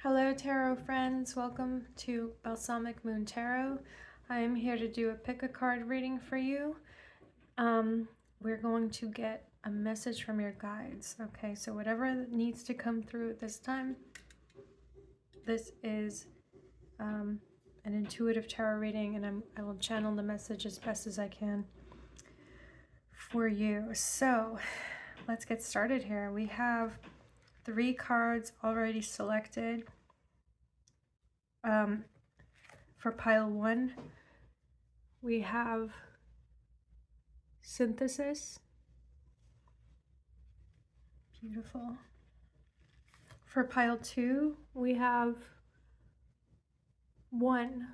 Hello tarot friends, welcome to Balsamic Moon Tarot. I am here to do a pick a card reading for you. We're going to get a message from your guides. Okay, so whatever needs to come through at this time, this is an intuitive tarot reading, and I will channel the message as best as I can for you. So let's get started here. We have 3 cards already selected. For pile 1, we have Synthesis. Beautiful. For pile 2, we have 1.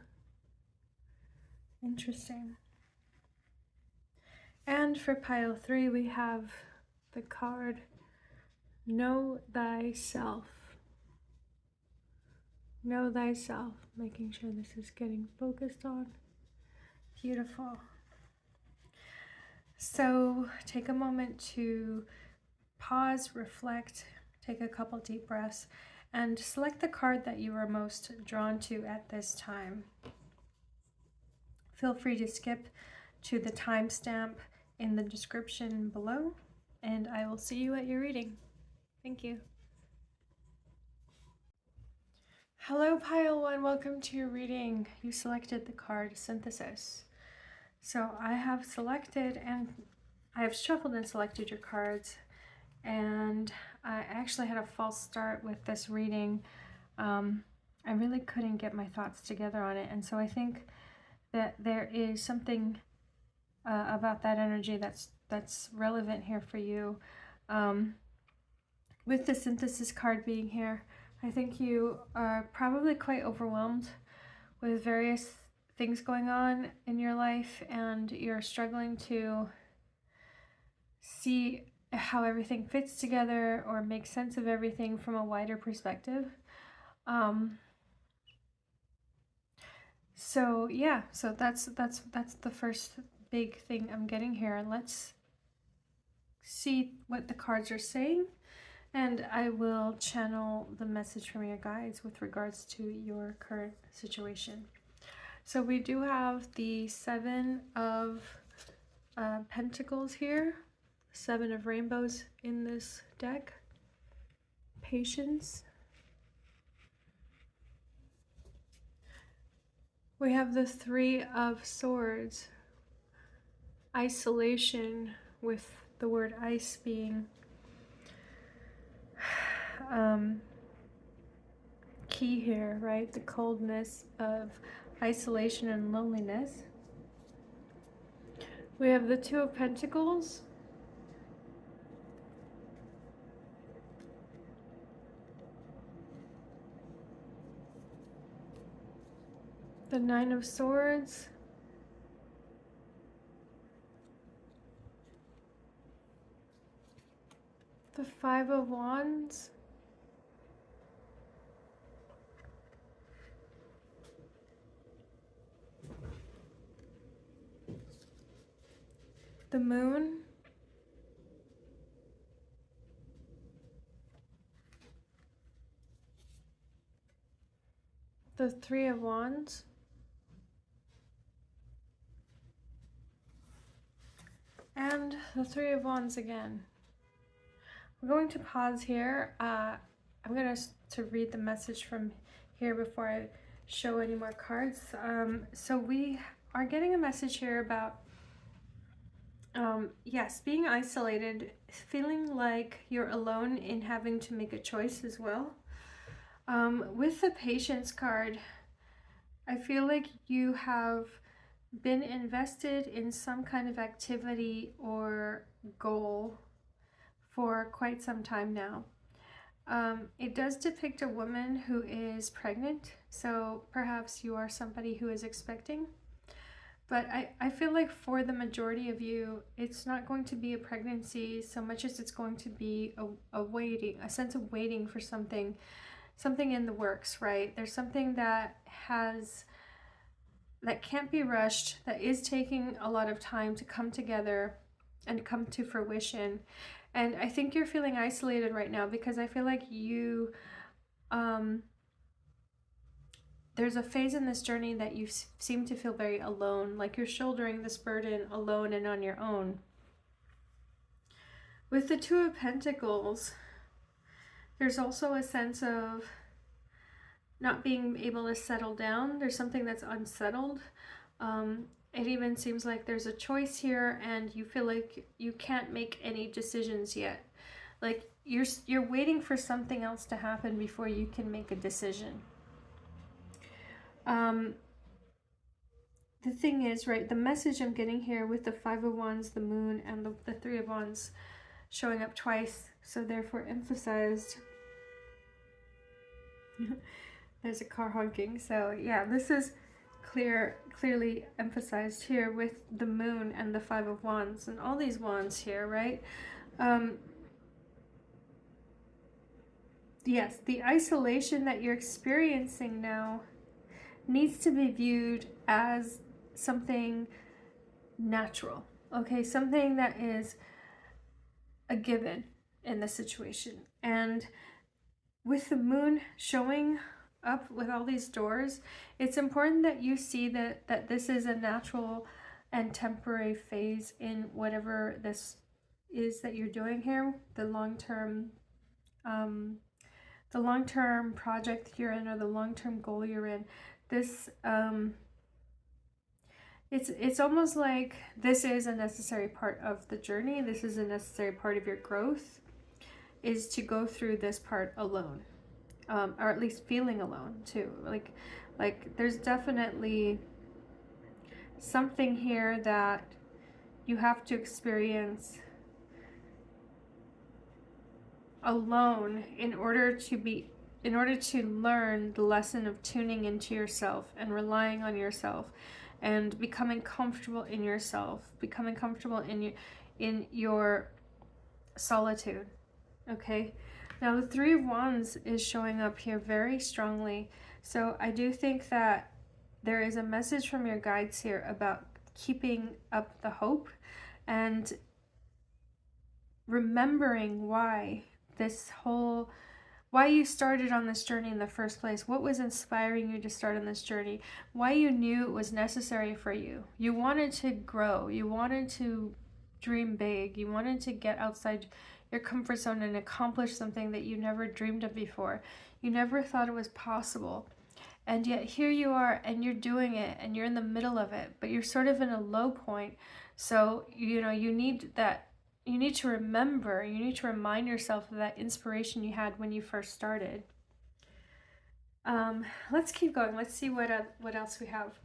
Interesting. And for pile 3, we have the card Know Thyself. Know Thyself. Making sure this is getting focused on. Beautiful. So take a moment to pause, reflect, take a couple deep breaths, and select the card that you are most drawn to at this time. Feel free to skip to the timestamp in the description below, and I will see you at your reading. Thank you. Hello pile 1, welcome to your reading. You selected the card Synthesis. So I have selected and I have shuffled and selected your cards, and I actually had a false start with this reading. I really couldn't get my thoughts together on it, and so I think that there is something about that energy that's relevant here for you. With the Synthesis card being here, I think you are probably quite overwhelmed with various things going on in your life, and you're struggling to see how everything fits together or make sense of everything from a wider perspective. So yeah, so that's the first big thing I'm getting here. And let's see what the cards are saying, and I will channel the message from your guides with regards to your current situation. So we do have the 7 of Pentacles here, 7 of Rainbows in this deck. Patience. We have the 3 of Swords. Isolation, with the word ice being key here, right? The coldness of isolation and loneliness. We have the 2 of Pentacles. The 9 of Swords. The 5 of Wands. The Moon. The 3 of Wands. And the 3 of Wands again. We're going to pause here. I'm going to read the message from here before I show any more cards. So we are getting a message here about yes, being isolated, feeling like you're alone in having to make a choice as well. With the Patience card, I feel like you have been invested in some kind of activity or goal for quite some time now. It does depict a woman who is pregnant, so perhaps you are somebody who is expecting. But I feel like for the majority of you, it's not going to be a pregnancy so much as it's going to be a sense of waiting for something in the works, right? There's something that can't be rushed, that is taking a lot of time to come together and come to fruition. And I think you're feeling isolated right now because I feel like you there's a phase in this journey that you seem to feel very alone, like you're shouldering this burden alone and on your own. With the Two of Pentacles, there's also a sense of not being able to settle down. There's something that's unsettled. It even seems like there's a choice here and you feel like you can't make any decisions yet. Like you're waiting for something else to happen before you can make a decision. The thing is, right, the message I'm getting here with the Five of Wands, the Moon, and the Three of Wands showing up twice, so therefore emphasized. There's a car honking. So yeah, this is clearly emphasized here with the Moon and the Five of Wands and all these wands here, right? Yes, the isolation that you're experiencing now needs to be viewed as something natural, okay? Something that is a given in the situation. And with the Moon showing up with all these doors, it's important that you see that this is a natural and temporary phase in whatever this is that you're doing here, the long-term project you're in, or the long-term goal you're in. This it's almost like this is a necessary part of the journey. This is a necessary part of your growth, is to go through this part alone, or at least feeling alone too. Like there's definitely something here that you have to experience alone in order to learn the lesson of tuning into yourself and relying on yourself and becoming comfortable in yourself, becoming comfortable in your solitude. Okay, now the Three of Wands is showing up here very strongly, so I do think that there is a message from your guides here about keeping up the hope and remembering why you started on this journey in the first place. What was inspiring you to start on this journey? Why you knew it was necessary for you. You wanted to grow. You wanted to dream big. You wanted to get outside your comfort zone and accomplish something that you never dreamed of before. You never thought it was possible. And yet here you are and you're doing it and you're in the middle of it, but you're sort of in a low point. So, you need to remember, you need to remind yourself of that inspiration you had when you first started. Let's keep going. Let's see what else we have.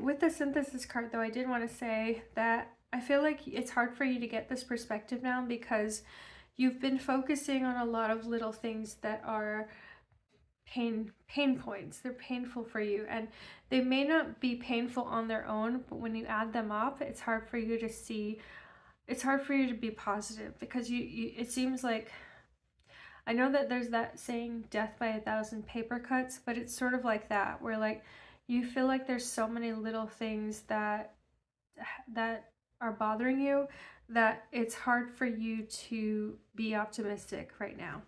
With the Synthesis card, though, I did want to say that I feel like it's hard for you to get this perspective now because you've been focusing on a lot of little things that are pain points. They're painful for you, and they may not be painful on their own, but when you add them up, it's hard for you to see, it's hard for you to be positive, because it seems like, I know that there's that saying, death by 1,000 paper cuts, but it's sort of like that, where like you feel like there's so many little things that are bothering you that it's hard for you to be optimistic right now.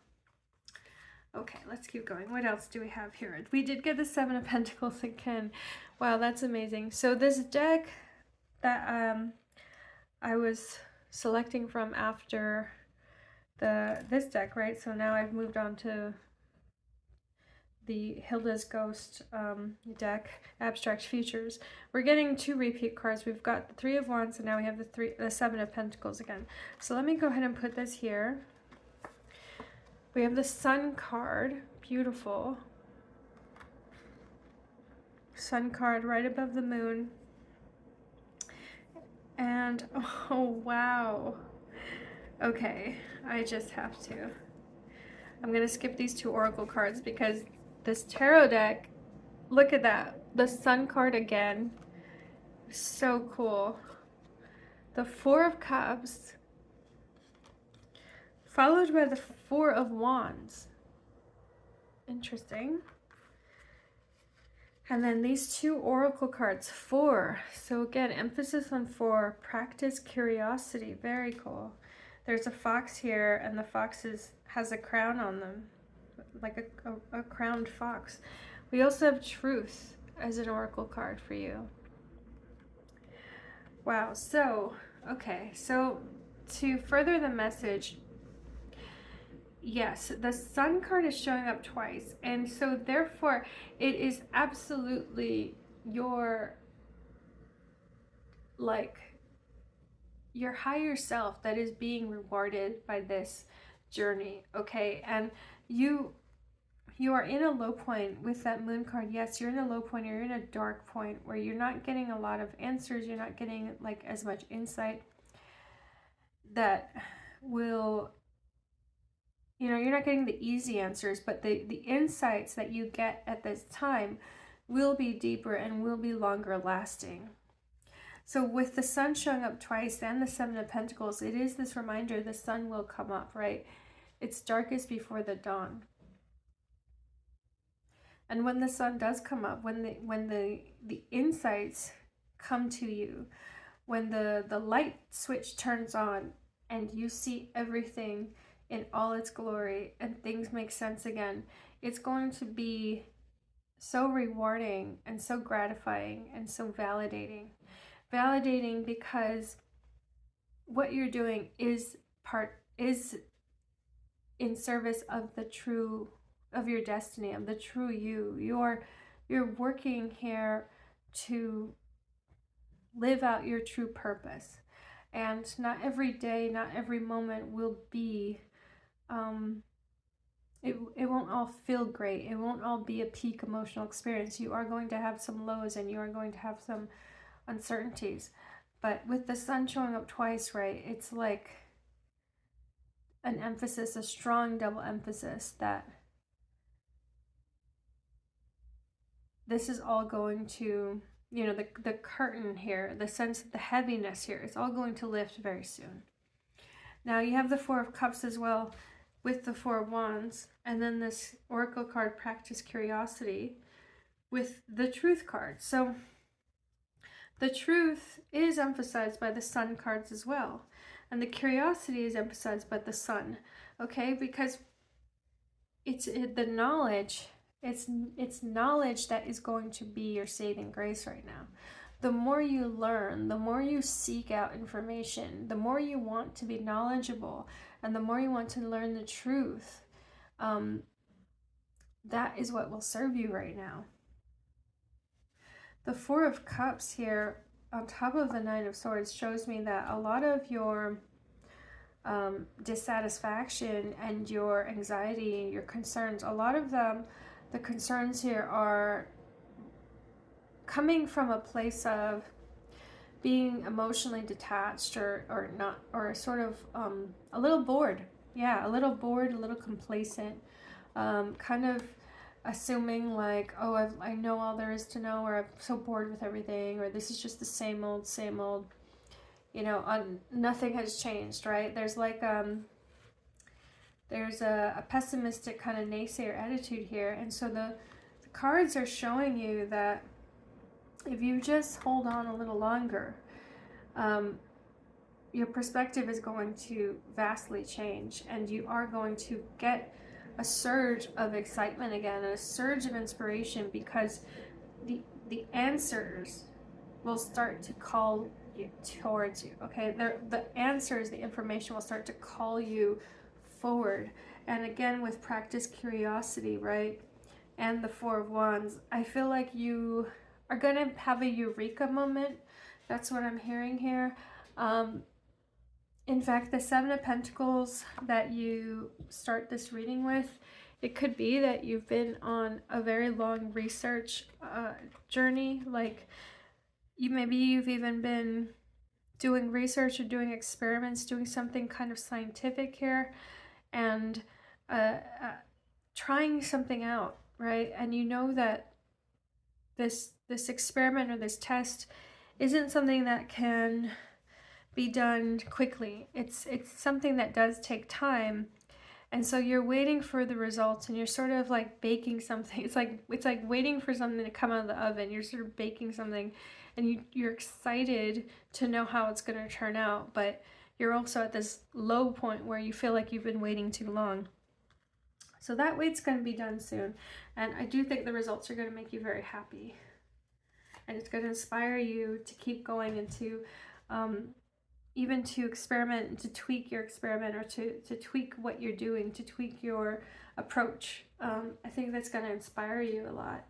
Okay, let's keep going. What else do we have here? We did get the Seven of Pentacles again. Wow, that's amazing. So this deck that I was selecting from after this deck, right? So now I've moved on to the Hilda's Ghost deck, Abstract Futures. We're getting two repeat cards. We've got the Three of Wands, and now we have the Seven of Pentacles again. So let me go ahead and put this here. We have the Sun card, beautiful. Sun card right above the Moon. And, oh, wow. Okay, I just have to. I'm going to skip these two Oracle cards because this tarot deck, look at that. The Sun card again. So cool. The Four of Cups, followed by the Four of Wands. Interesting. And then these two Oracle cards, 4. So again, emphasis on 4. Practice curiosity. Very cool. There's a fox here, and the fox has a crown on them. like a crowned fox. We also have truth as an oracle card for you. Wow, so, okay, so to further the message, yes, the Sun card is showing up twice, and so therefore it is absolutely your, like, your higher self that is being rewarded by this journey, okay? And you are in a low point with that moon card. Yes, you're in a low point, you're in a dark point where you're not getting a lot of answers, you're not getting like as much insight that will, you know, you're not getting the easy answers, but the insights that you get at this time will be deeper and will be longer lasting. So with the Sun showing up twice and the Seven of Pentacles, it is this reminder the sun will come up, right? It's darkest before the dawn. And when the sun does come up, when the insights come to you, when the light switch turns on and you see everything in all its glory and things make sense again, it's going to be so rewarding and so gratifying and so validating. Validating because what you're doing is in service of the true, of your destiny, of the true you. You're working here to live out your true purpose. And not every day, not every moment will be, it won't all feel great. It won't all be a peak emotional experience. You are going to have some lows and you are going to have some uncertainties. But with the sun showing up twice, right, it's like an emphasis, a strong double emphasis that this is all going to, you know, the curtain here, the sense of the heaviness here, it's all going to lift very soon. Now you have the Four of Cups as well with the Four of Wands, and then this Oracle card, Practice Curiosity, with the Truth card. So the truth is emphasized by the Sun cards as well, and the curiosity is emphasized by the Sun, okay? Because it's the knowledge, it's knowledge that is going to be your saving grace right now. The more you learn, the more you seek out information, the more you want to be knowledgeable, and the more you want to learn the truth, that is what will serve you right now. The Four of Cups here on top of the Nine of Swords shows me that a lot of your dissatisfaction and your anxiety, your concerns, a lot of them, the concerns here are coming from a place of being emotionally detached or not, or sort of a little bored. Yeah, a little bored, a little complacent, kind of assuming like, oh, I know all there is to know, or I'm so bored with everything, or this is just the same old, you know, nothing has changed, right? There's like, there's a pessimistic kind of naysayer attitude here. And so the cards are showing you that if you just hold on a little longer, your perspective is going to vastly change, and you are going to get a surge of excitement again, a surge of inspiration, because the answers will start to call you towards you, okay? The answers, the information will start to call you forward. And again, with Practice Curiosity, right, and the Four of Wands, I feel like you are going to have a eureka moment. That's what I'm hearing here. In fact, the Seven of Pentacles that you start this reading with, it could be that you've been on a very long research journey. Like maybe you've even been doing research or doing experiments, doing something kind of scientific here, and trying something out, right? And you know that this experiment or this test isn't something that can be done quickly. It's something that does take time, and so you're waiting for the results, and you're sort of like baking something. It's like waiting for something to come out of the oven. You're sort of baking something, and you're excited to know how it's going to turn out, but you're also at this low point where you feel like you've been waiting too long. So that weight's going to be done soon. And I do think the results are going to make you very happy. And it's going to inspire you to keep going and to even to experiment and to tweak your experiment, or to tweak what you're doing, to tweak your approach. I think that's going to inspire you a lot.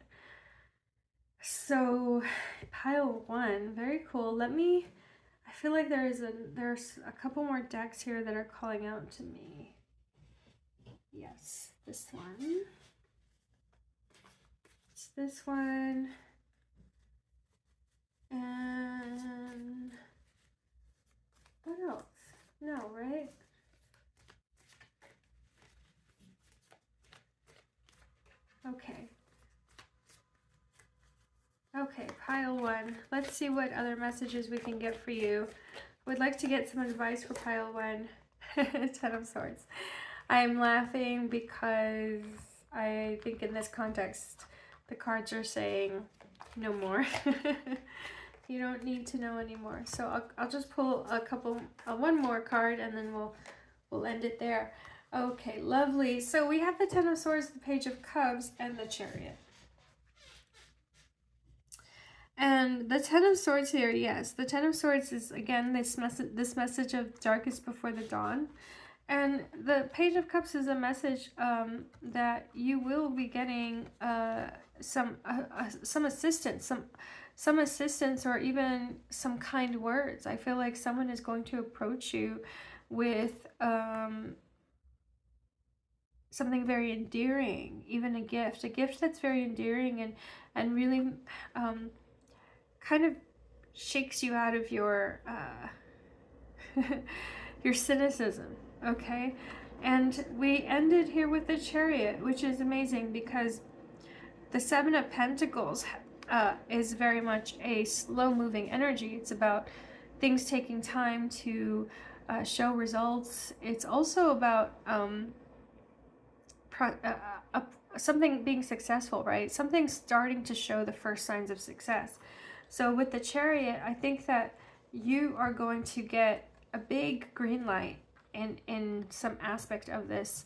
So pile 1, very cool. I feel like there's a couple more decks here that are calling out to me. Yes, this one. It's this one. And what else? No, right? Okay. Okay, pile 1. Let's see what other messages we can get for you. I would like to get some advice for pile 1. Ten of Swords. I'm laughing because I think in this context, the cards are saying no more. You don't need to know anymore. So I'll just pull one more card, and then we'll end it there. Okay, lovely. So we have the Ten of Swords, the Page of Cups, and the Chariot. And the Ten of Swords here, yes, the Ten of Swords is again this message of darkest before the dawn, and the Page of Cups is a message that you will be getting some assistance, some assistance, or even some kind words. I feel like someone is going to approach you with something very endearing, even a gift that's very endearing and really kind of shakes you out of your your cynicism, okay? And we ended here with the Chariot, which is amazing because the Seven of Pentacles is very much a slow-moving energy. It's about things taking time to show results. It's also about something being successful, right? Something starting to show the first signs of success. So with the Chariot, I think that you are going to get a big green light in some aspect of this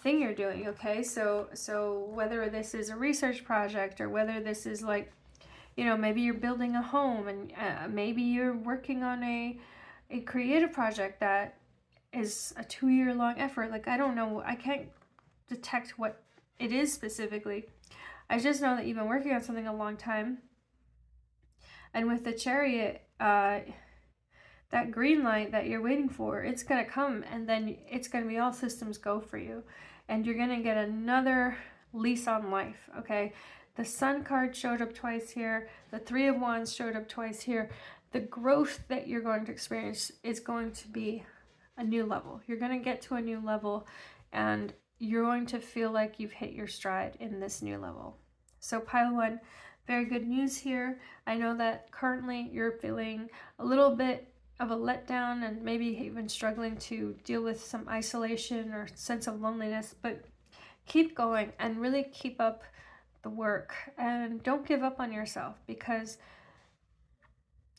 thing you're doing, okay? So whether this is a research project, or whether this is like, you know, maybe you're building a home, and maybe you're working on a creative project that is a 2-year-long effort. Like, I don't know, I can't detect what it is specifically. I just know that you've been working on something a long time. And with the Chariot, that green light that you're waiting for, it's going to come, and then it's going to be all systems go for you. And you're going to get another lease on life, okay? The Sun card showed up twice here. The Three of Wands showed up twice here. The growth that you're going to experience is going to be a new level. You're going to get to a new level, and you're going to feel like you've hit your stride in this new level. So pile 1, very good news here. I know that currently you're feeling a little bit of a letdown, and maybe even struggling to deal with some isolation or sense of loneliness, but keep going and really keep up the work, and don't give up on yourself, because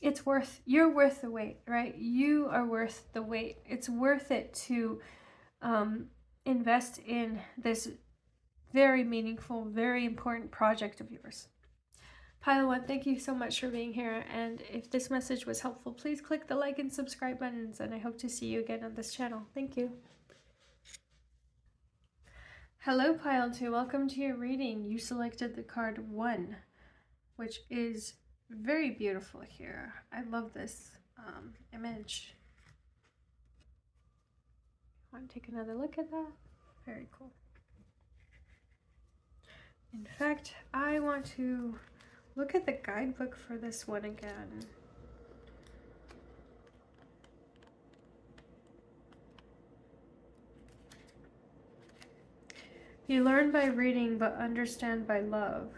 you're worth the wait, right? You are worth the wait. It's worth it to invest in this very meaningful, very important project of yours. Pile 1, thank you so much for being here, and if this message was helpful, please click the like and subscribe buttons, and I hope to see you again on this channel. Thank you. Hello Pile 2, welcome to your reading. You selected the card 1, which is very beautiful here. I love this image. Want to take another look at that? Very cool. In fact, I want to look at the guidebook for this one again. You learn by reading, but understand by love.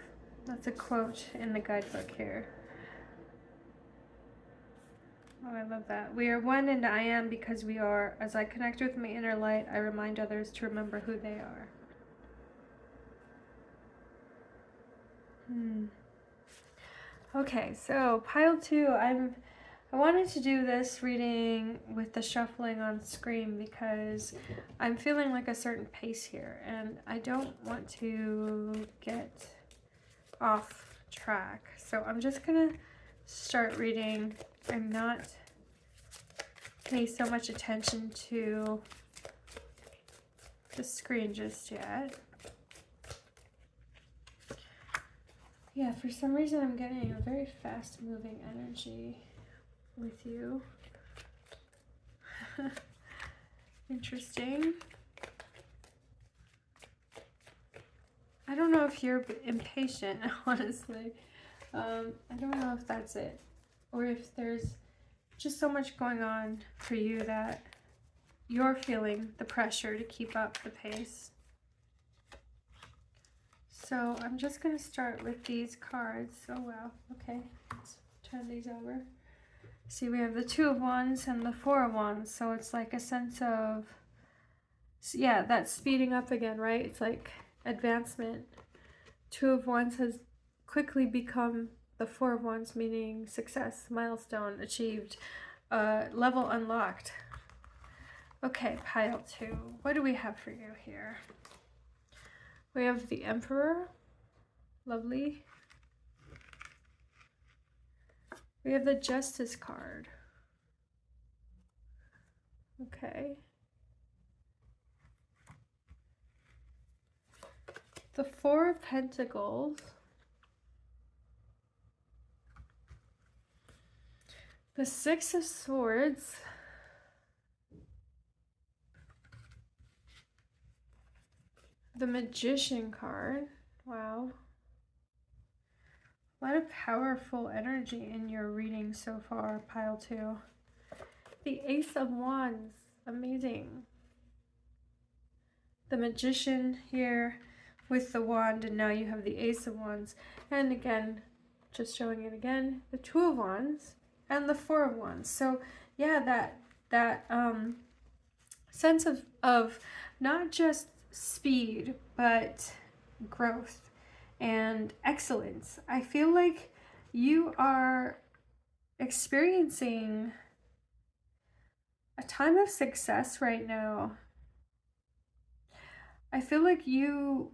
That's a quote in the guidebook here. Oh, I love that. We are one, and I am because we are. As I connect with my inner light, I remind others to remember who they are. Okay, so pile 2, I I wanted to do this reading with the shuffling on screen because I'm feeling like a certain pace here and I don't want to get off track. So I'm just gonna start reading and not pay so much attention to the screen just yet. Yeah, for some reason I'm getting a very fast moving energy with you. Interesting. I don't know if you're impatient, honestly. I don't know if that's it, or if there's just so much going on for you that you're feeling the pressure to keep up the pace. So I'm just going to start with these cards. Oh wow, okay, let's turn these over. See, we have the Two of Wands and the Four of Wands, so it's like a sense of, yeah, that's speeding up again, right? It's like advancement. Two of Wands has quickly become the Four of Wands, meaning success, milestone achieved, level unlocked. Okay, pile 2. What do we have for you here? We have the Emperor. Lovely. We have the Justice card. Okay. The Four of Pentacles. The Six of Swords. The Magician card. Wow. A lot of powerful energy in your reading so far, pile 2. The Ace of Wands. Amazing. The Magician here with the wand, and now you have the Ace of Wands. And again, just showing it again, the Two of Wands and the Four of Wands. So yeah, that sense of not just speed, but growth and excellence. I feel like you are experiencing a time of success right now. I feel like you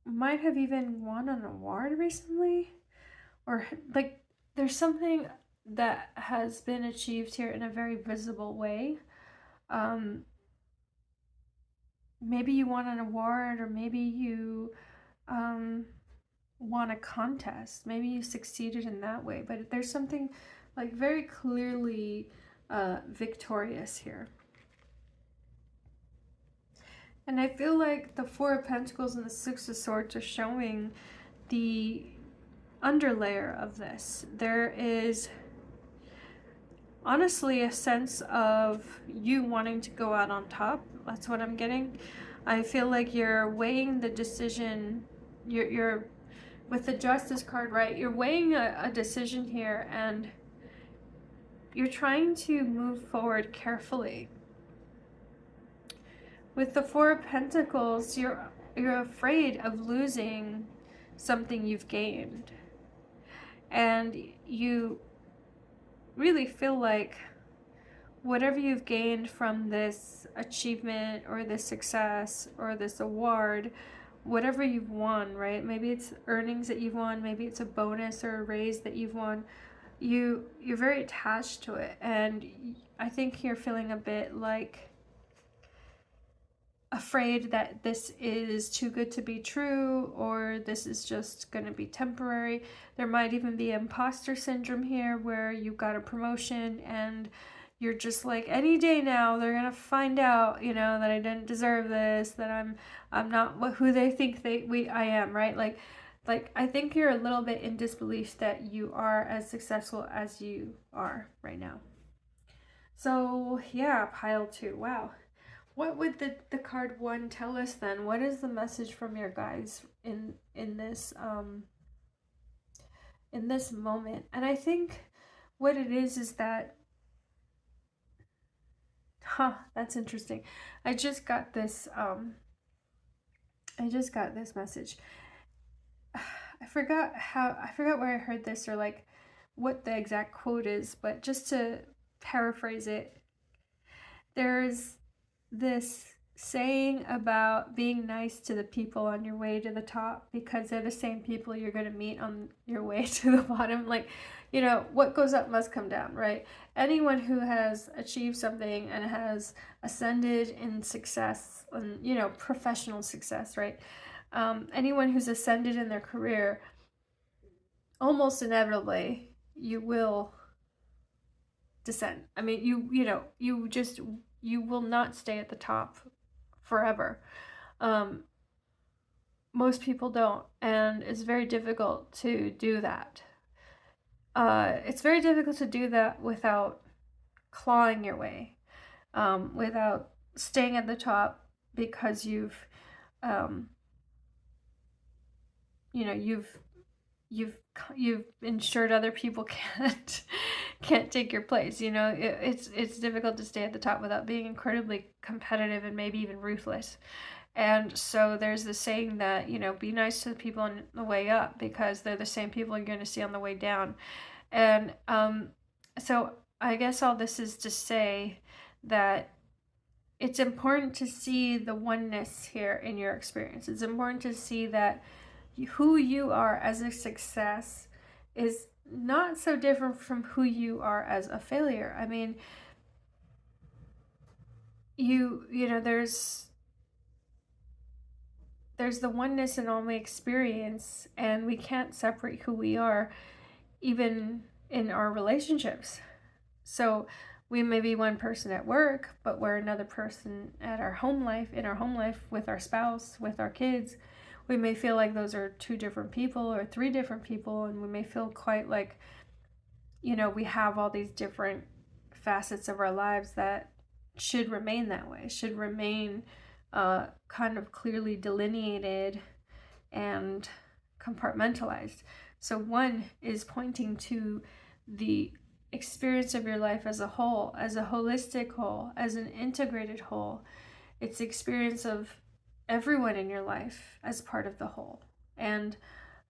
might have even won an award recently, or like there's something that has been achieved here in a very visible way. Maybe you won an award, or maybe you won a contest. Maybe you succeeded in that way, but there's something like very clearly victorious here. And I feel like the Four of Pentacles and the Six of Swords are showing the underlayer of this. There is honestly a sense of you wanting to go out on top. That's what I'm getting. I feel like you're weighing the decision. You're with the Justice card, right? You're weighing a decision here, and you're trying to move forward carefully. With the Four of Pentacles, you're afraid of losing something you've gained. And you really feel like whatever you've gained from this achievement or this success or this award, whatever you've won, right? Maybe it's earnings that you've won, maybe it's a bonus or a raise that you've won. You're very attached to it, and I think you're feeling a bit like afraid that this is too good to be true, or this is just going to be temporary. There might even be imposter syndrome here, where you got a promotion and you're just like, any day now they're gonna find out, you know, that I didn't deserve this, that I'm not who they think I am, right? Like I think you're a little bit in disbelief that you are as successful as you are right now. So yeah, pile 2. Wow. What would the card 1 tell us then? What is the message from your guides in this moment? And I think what it is that, that's interesting. I just got this message. I forgot where I heard this, or like what the exact quote is, but just to paraphrase it, there's this saying about being nice to the people on your way to the top, because they're the same people you're going to meet on your way to the bottom. Like, you know, what goes up must come down, right? Anyone who has achieved something and has ascended in success, and, you know, professional success, right? Anyone who's ascended in their career, almost inevitably, you will descend. I mean, you will not stay at the top forever. Most people don't, and it's very difficult to do that. It's very difficult to do that without clawing your way, without staying at the top because you've ensured other people can't take your place. You know, it's difficult to stay at the top without being incredibly competitive and maybe even ruthless. And so there's this saying that, you know, be nice to the people on the way up, because they're the same people you're going to see on the way down. And so I guess all this is to say that it's important to see the oneness here in your experience. It's important to see that who you are as a success is not so different from who you are as a failure. I mean, you know, there's the oneness in all we experience, and we can't separate who we are, even in our relationships. So we may be one person at work, but we're another person at our home life, in our home life, with our spouse, with our kids. We may feel like those are 2 different people or 3 different people, and we may feel quite like, you know, we have all these different facets of our lives that should remain that way, should remain kind of clearly delineated and compartmentalized. So one is pointing to the experience of your life as a whole, as a holistic whole, as an integrated whole. It's the experience of everyone in your life as part of the whole. And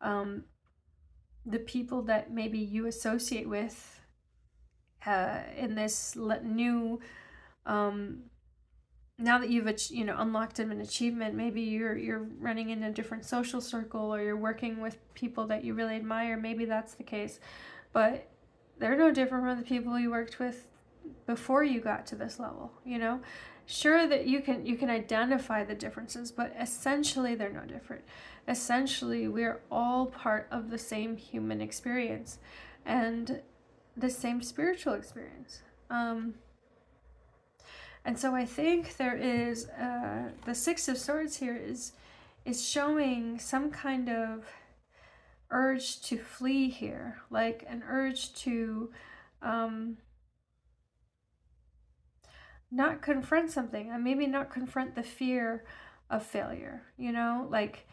the people that maybe you associate with in this new now that you've, you know, unlocked an achievement, maybe you're running in a different social circle, or you're working with people that you really admire. Maybe that's the case, but they're no different from the people you worked with before you got to this level. You know, sure that you can identify the differences, but essentially they're no different. Essentially, we're all part of the same human experience and the same spiritual experience. And so I think there is the 6 of Swords here is showing some kind of urge to flee here, like an urge to not confront something, and maybe not confront the fear of failure. You know, like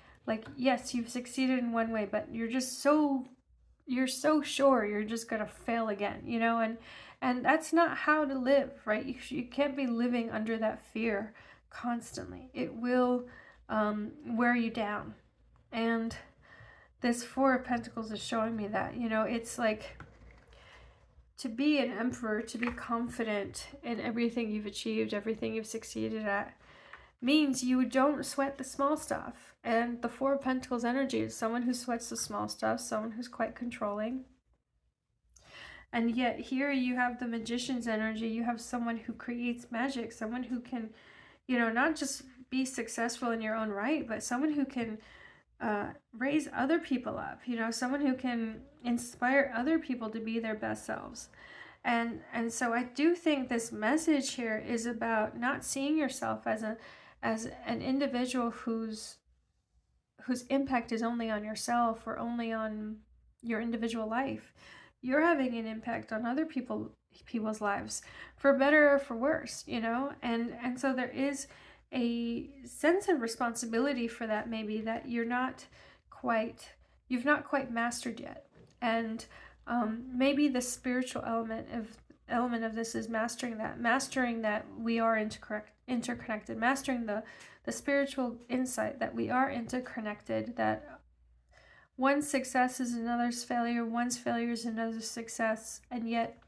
yes, you've succeeded in one way, but you're so sure you're just gonna fail again. You know, and that's not how to live, right? You can't be living under that fear constantly. It will wear you down. And this 4 of Pentacles is showing me that. You know, it's like, to be an emperor, to be confident in everything you've achieved, everything you've succeeded at, means you don't sweat the small stuff. And the 4 of Pentacles energy is someone who sweats the small stuff, someone who's quite controlling. And yet here you have the Magician's energy. You have someone who creates magic, someone who can, you know, not just be successful in your own right, but someone who can raise other people up, you know, someone who can inspire other people to be their best selves. And so I do think this message here is about not seeing yourself as an individual whose impact is only on yourself or only on your individual life. You're having an impact on other people's lives, for better or for worse, you know? And so there is a sense of responsibility for that, maybe, that you've not quite mastered yet. And maybe the spiritual element of this is mastering that we are interconnected, mastering the spiritual insight that we are interconnected, that One's success is another's failure, one's failure is another's success, and yet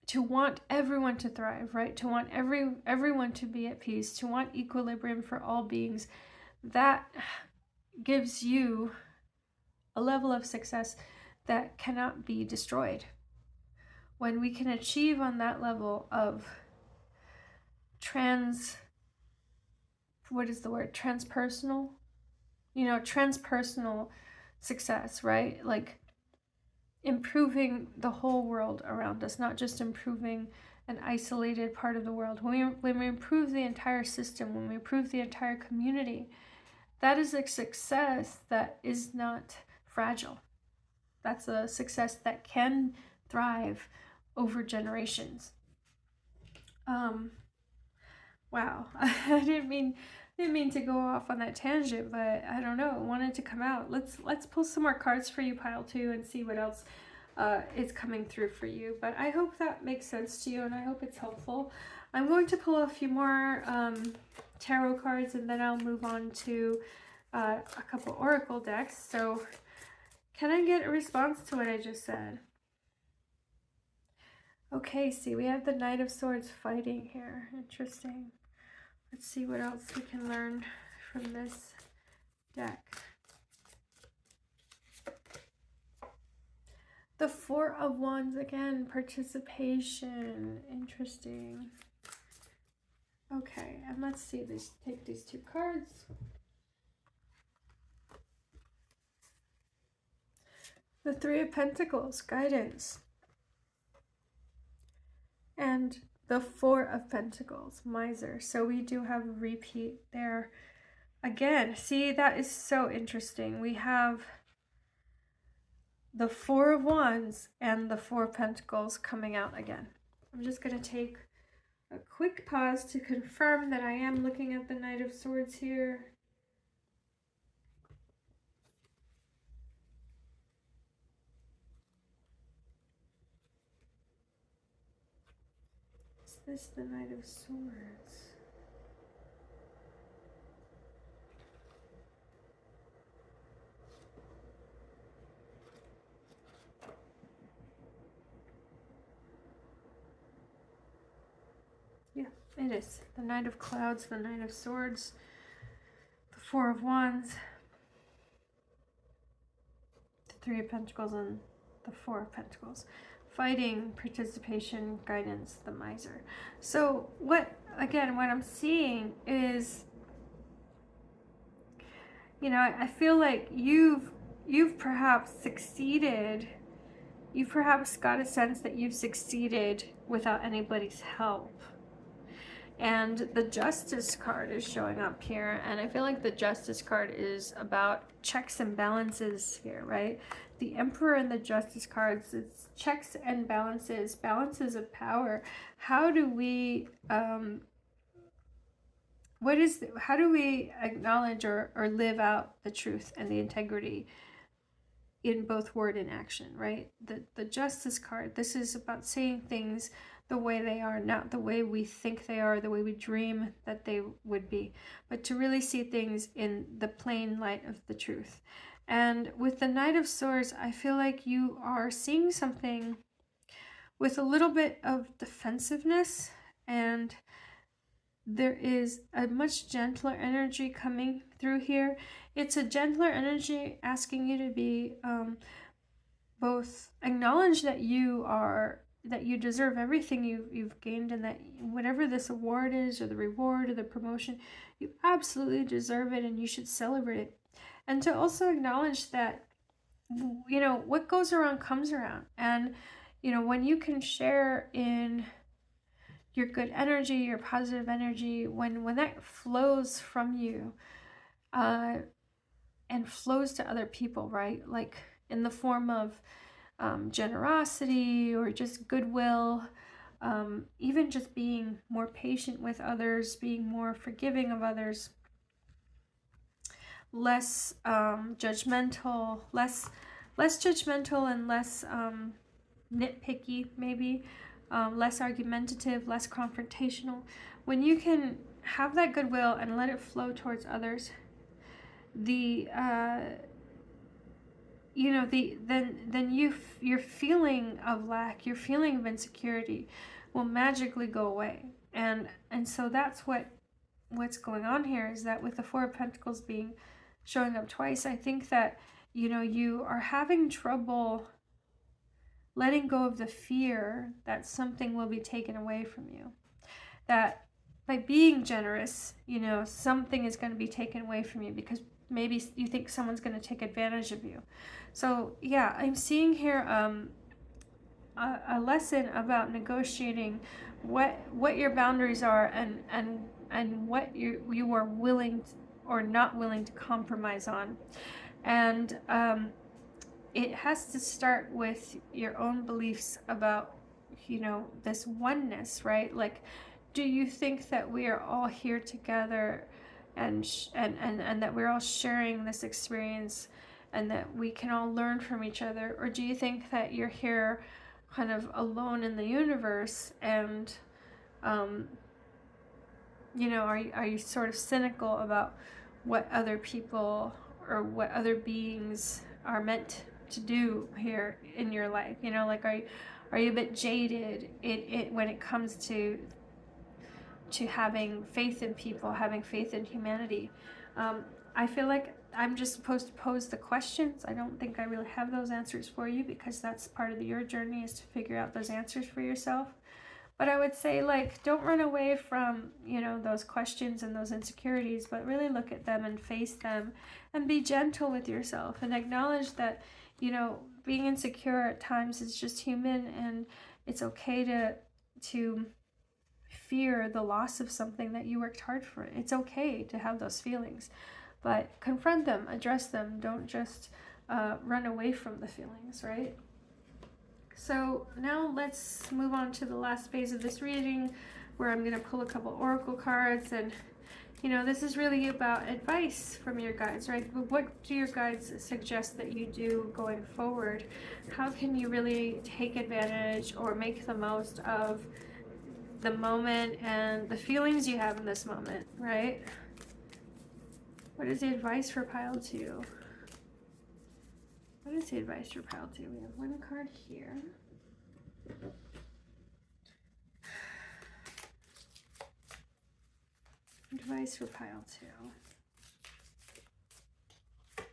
to want everyone to thrive, right? To want everyone to be at peace, to want equilibrium for all beings, that gives you a level of success that cannot be destroyed. When we can achieve on that level of transpersonal, transpersonal success, right? Like improving the whole world around us, not just improving an isolated part of the world. When we improve the entire system, when we improve the entire community, that is a success that is not fragile. That's a success that can thrive over generations. Wow, I didn't mean to go off on that tangent, but I don't know, it wanted to come out. Let's pull some more cards for you, pile 2, and see what else is coming through for you. But I hope that makes sense to you, and I hope it's helpful. I'm going to pull a few more tarot cards, and then I'll move on to a couple oracle decks. So can I get a response to what I just said? Okay, see, we have the Knight of Swords fighting here. Interesting. Let's see what else we can learn from this deck. The Four of Wands again, participation. Interesting. Okay, and let's see this. Take these 2 cards. The Three of Pentacles, guidance. And the Four of Pentacles, miser. So we do have a repeat there. Again, see, that is so interesting. We have the Four of Wands and the Four of Pentacles coming out again. I'm just going to take a quick pause to confirm that I am looking at the Knight of Swords here. Is this the Knight of Swords? Yeah, it is. The Knight of Clouds, the Knight of Swords, the Four of Wands, the Three of Pentacles, and the Four of Pentacles. Fighting, participation, guidance, the miser. So what I'm seeing is, I feel like you've perhaps succeeded. You've perhaps got a sense that you've succeeded without anybody's help. And the Justice card is showing up here, and I feel like the Justice card is about checks and balances here, right? The Emperor and the Justice cards, it's checks and balances, balances of power. How do we how do we acknowledge or live out the truth and the integrity in both word and action, right? The Justice card, this is about seeing things the way they are, not the way we think they are, the way we dream that they would be, but to really see things in the plain light of the truth. And with the Knight of Swords, I feel like you are seeing something with a little bit of defensiveness, and there is a much gentler energy coming through here. It's a gentler energy asking you to be both acknowledge that you deserve everything you've gained, and that whatever this award is, or the reward, or the promotion, you absolutely deserve it, and you should celebrate it. And to also acknowledge that, what goes around comes around. And, when you can share in your good energy, your positive energy, when that flows from you and flows to other people, right? Like in the form of generosity or just goodwill, even just being more patient with others, being more forgiving of others, less judgmental, less judgmental and less nitpicky, maybe less argumentative, less confrontational. When you can have that goodwill and let it flow towards others, the you know, then your feeling of lack, your feeling of insecurity will magically go away. And so that's what's going on here, is that with the Four of Pentacles being showing up twice, I think that, you know, you are having trouble letting go of the fear that something will be taken away from you. That by being generous, you know, something is going to be taken away from you because maybe you think someone's going to take advantage of you. So yeah, I'm seeing here a lesson about negotiating what your boundaries are, and what you are willing or not willing to compromise on. And it has to start with your own beliefs about, you know, this oneness, right? Like, do you think that we are all here together and that we're all sharing this experience and that we can all learn from each other? Or do you think that you're here kind of alone in the universe, and you know, are you sort of cynical about what other people or what other beings are meant to do here in your life? You know, like, are you a bit jaded when it comes to having faith in people, having faith in humanity? I feel like I'm just supposed to pose the questions. I don't think I really have those answers for you, because that's part of your journey, is to figure out those answers for yourself. But I would say, like, don't run away from, you know, those questions and those insecurities, but really look at them and face them and be gentle with yourself and acknowledge that, you know, being insecure at times is just human, and it's okay to fear the loss of something that you worked hard for. It's okay to have those feelings, but confront them, address them. Don't just run away from the feelings, right? So now let's move on to the last phase of this reading, where I'm going to pull a couple oracle cards. And, you know, this is really about advice from your guides, right? What do your guides suggest that you do going forward? How can you really take advantage or make the most of the moment and the feelings you have in this moment, right? What is the advice for pile 2? What is the advice for pile 2? We have one card here. Advice for pile 2.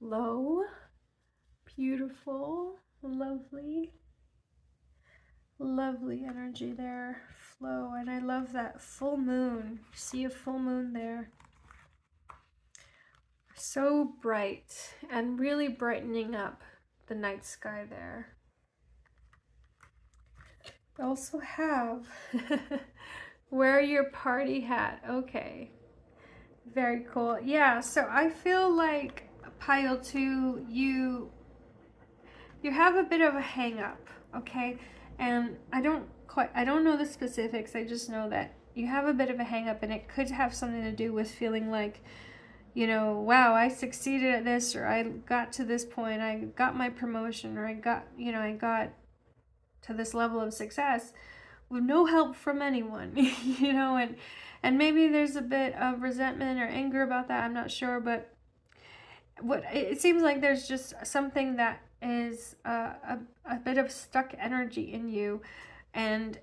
Flow. Beautiful. Lovely. Lovely energy there. Flow. And I love that full moon. See a full moon there. So bright and really brightening up the night sky there. We also have wear your party hat. Okay. Very cool. Yeah, so I feel like pile 2, you have a bit of a hang up, okay? And I don't know the specifics. I just know that you have a bit of a hang up, and it could have something to do with feeling like, you know, wow, I succeeded at this, or I got to this point, I got my promotion, or I got to this level of success with no help from anyone, you know, and maybe there's a bit of resentment or anger about that. I'm not sure, but it seems like there's just something that is a bit of stuck energy in you, and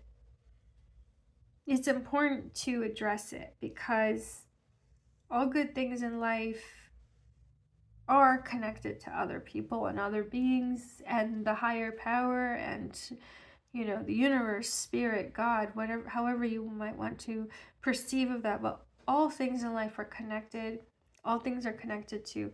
it's important to address it, because all good things in life are connected to other people and other beings and the higher power and, you know, the universe, spirit, God, whatever, however you might want to perceive of that. But all things in life are connected. All things are connected to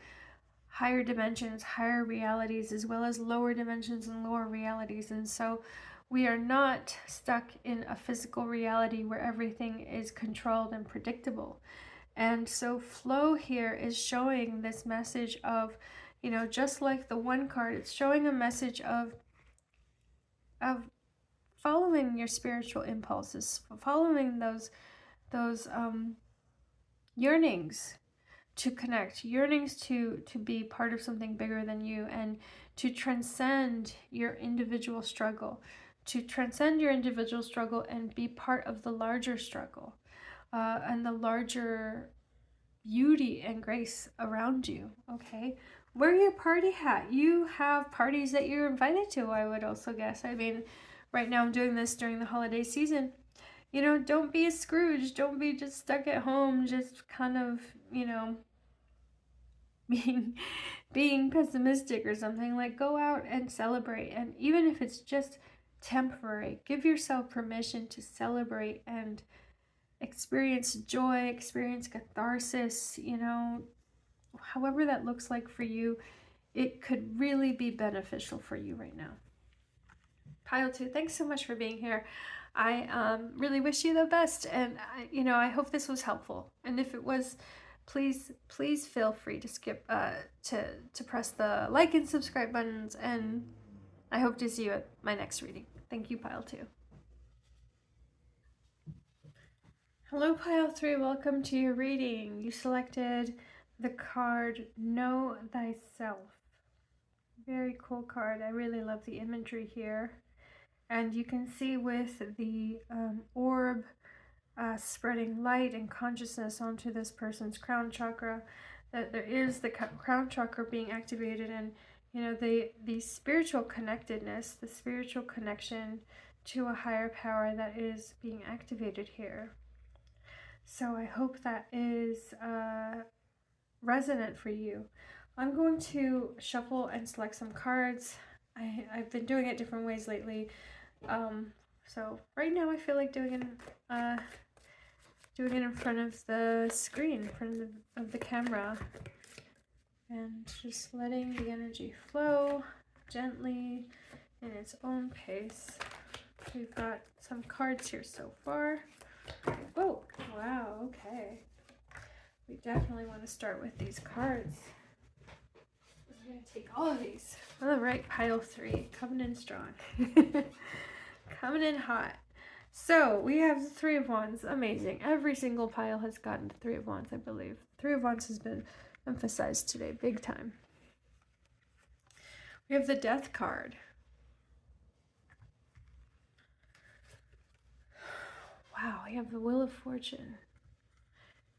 higher dimensions, higher realities, as well as lower dimensions and lower realities. And so we are not stuck in a physical reality where everything is controlled and predictable. And so flow here is showing this message of, you know, just like the one card, it's showing a message of following your spiritual impulses, following those yearnings to connect, yearnings to be part of something bigger than you, and to transcend your individual struggle, to transcend your individual struggle and be part of the larger struggle, and the larger beauty and grace around you. Okay, wear your party hat. You have parties that you're invited to, I would also guess. I mean, right now I'm doing this during the holiday season. You know, don't be a Scrooge. Don't be just stuck at home, just kind of, you know, being pessimistic or something. Like, go out and celebrate. And even if it's just temporary, give yourself permission to celebrate and experience joy, experience catharsis, you know, however that looks like for you. It could really be beneficial for you right now. Pile 2, thanks so much for being here. I really wish you the best, and I hope this was helpful. And if it was, please feel free to skip to press the like and subscribe buttons, and I hope to see you at my next reading. Thank you, Pile 2. Hello, Pile 3. Welcome to your reading. You selected the card Know Thyself. Very cool card. I really love the imagery here. And you can see with the orb spreading light and consciousness onto this person's crown chakra, that there is the crown chakra being activated, and you know, the spiritual connectedness, the spiritual connection to a higher power that is being activated here. So I hope that is resonant for you. I'm going to shuffle and select some cards. I've been doing it different ways lately. So right now I feel like doing it in front of the screen, in front of the camera, and just letting the energy flow gently in its own pace. We've got some cards here so far. Oh, wow, okay. We definitely want to start with these cards. I'm going to take all of these. All right, Pile 3, coming in strong. Coming in hot. So we have the Three of Wands. Amazing. Every single pile has gotten the Three of Wands, I believe. Three of Wands has been emphasized today, big time. We have the Death card. Wow, we have the Wheel of Fortune.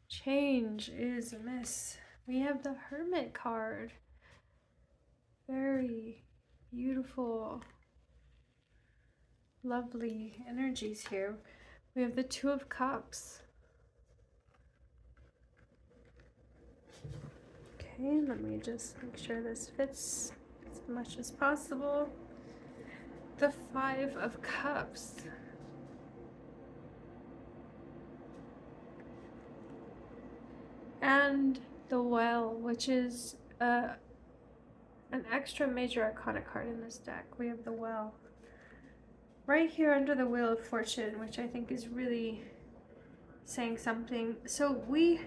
Change is amiss. We have the Hermit card. Very beautiful, lovely energies here. We have the Two of Cups. Okay, let me just make sure this fits as much as possible. The Five of Cups. And the Well, which is an extra major arcana card in this deck. We have the Well. Right here under the Wheel of Fortune, which I think is really saying something. So we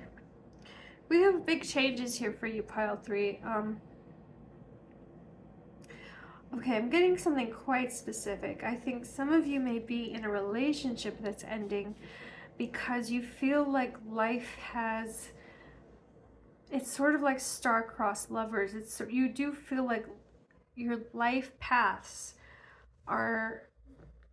have big changes here for you, Pile 3. Okay, I'm getting something quite specific. I think some of you may be in a relationship that's ending because you feel like life has... It's sort of like star-crossed lovers. You do feel like your life paths are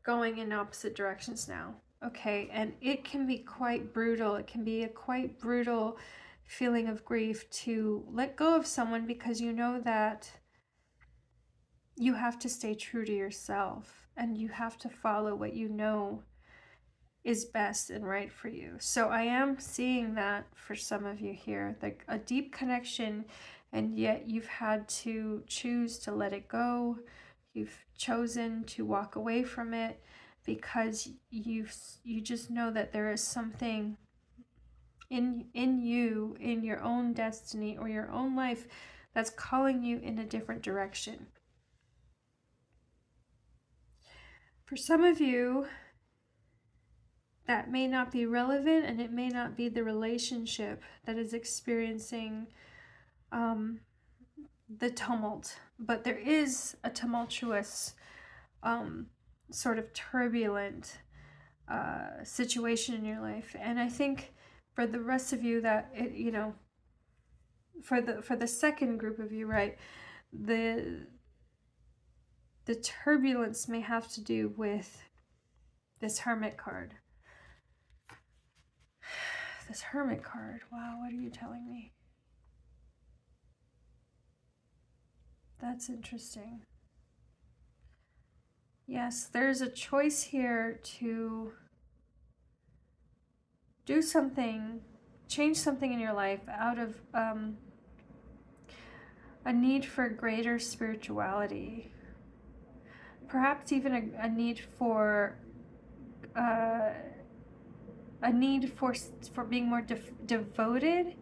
going in opposite directions now. Okay, and it can be quite brutal. It can be a quite brutal feeling of grief to let go of someone because you know that you have to stay true to yourself and you have to follow what you know is best and right for you. So I am seeing that for some of you here, like a deep connection, and yet you've had to choose to let it go. You've chosen to walk away from it because you just know that there is something in you, in your own destiny or your own life, that's calling you in a different direction. For some of you, that may not be relevant, and it may not be the relationship that is experiencing the tumult, but there is a tumultuous, sort of turbulent situation in your life. And I think for the rest of you that for the second group of you, right, the turbulence may have to do with this Hermit card. This Hermit card. Wow, what are you telling me? That's interesting. Yes, there's a choice here to do something, change something in your life out of a need for greater spirituality. Perhaps even a need for being more devoted,